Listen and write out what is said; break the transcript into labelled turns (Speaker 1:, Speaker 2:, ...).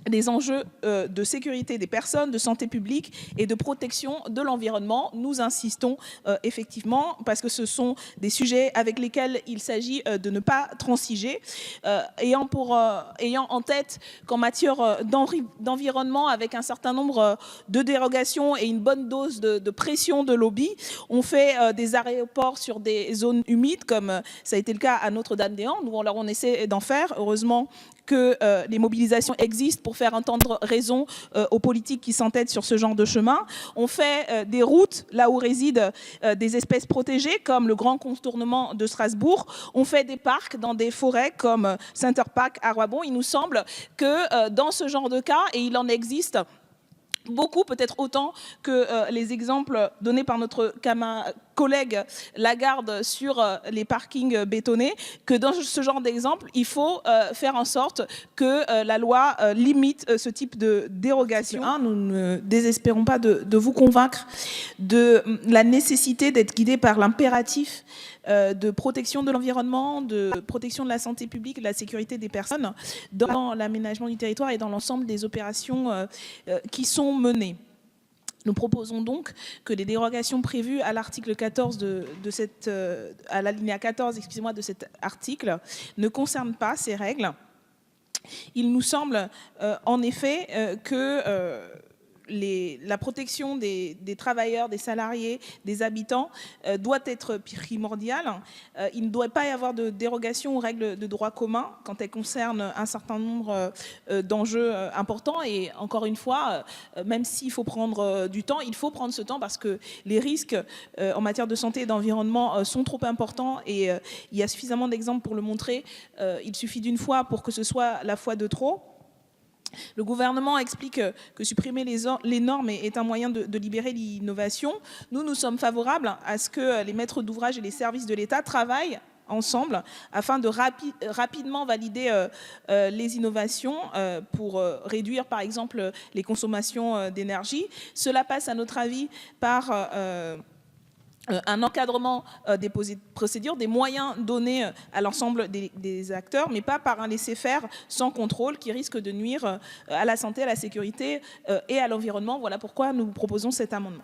Speaker 1: des enjeux de sécurité des personnes, de santé publique et de protection de l'environnement. Nous insistons effectivement parce que ce sont des sujets avec lesquels il s'agit de ne pas transiger, ayant en tête qu'en matière d'environnement, avec un certain nombre de dérogations et une bonne dose de pression de lobby, on fait des aéroports sur des zones humides, comme ça a été le cas à Notre-Dame-des-Landes, où on essaie d'en faire. Heureusement que les mobilisations existent pour faire entendre raison aux politiques qui s'entêtent sur ce genre de chemin. On fait des routes là où résident des espèces protégées, comme le grand contournement de Strasbourg. On fait des parcs dans des forêts comme Center Park à Roibon. Il nous semble que dans ce genre de cas, et il en existe beaucoup, peut-être autant que les exemples donnés par notre collègue Lagarde sur les parkings bétonnés, que dans ce genre d'exemple, il faut faire en sorte que la loi limite ce type de dérogation. Nous ne désespérons pas de vous convaincre de la nécessité d'être guidé par l'impératif de protection de l'environnement, de protection de la santé publique et de la sécurité des personnes dans l'aménagement du territoire et dans l'ensemble des opérations qui sont menées. Nous proposons donc que les dérogations prévues à l'article 14 à l'alinéa 14, excusez-moi, de cet article ne concernent pas ces règles. Il nous semble en effet que la protection des travailleurs, des salariés, des habitants doit être primordiale. Il ne doit pas y avoir de dérogation aux règles de droit commun quand elles concernent un certain nombre d'enjeux importants. Et encore une fois, même s'il faut prendre du temps, il faut prendre ce temps parce que les risques en matière de santé et d'environnement sont trop importants et il y a suffisamment d'exemples pour le montrer. Il suffit d'une fois pour que ce soit la fois de trop. Le gouvernement explique que supprimer les normes est un moyen de libérer l'innovation. Nous sommes favorables à ce que les maîtres d'ouvrage et les services de l'État travaillent ensemble afin de rapidement valider les innovations pour réduire par exemple les consommations d'énergie. Cela passe à notre avis par un encadrement des procédures, des moyens donnés à l'ensemble des acteurs, mais pas par un laisser-faire sans contrôle qui risque de nuire à la santé, à la sécurité et à l'environnement. Voilà pourquoi nous proposons cet amendement.